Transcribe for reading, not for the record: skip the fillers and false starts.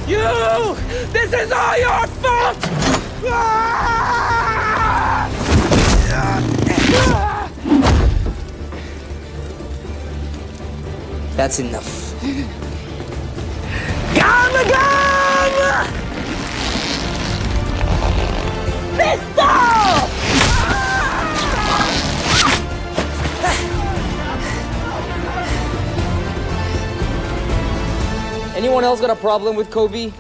You! This is all your fault! That's enough. Come! Pistol! Anyone else got a problem with Kobe?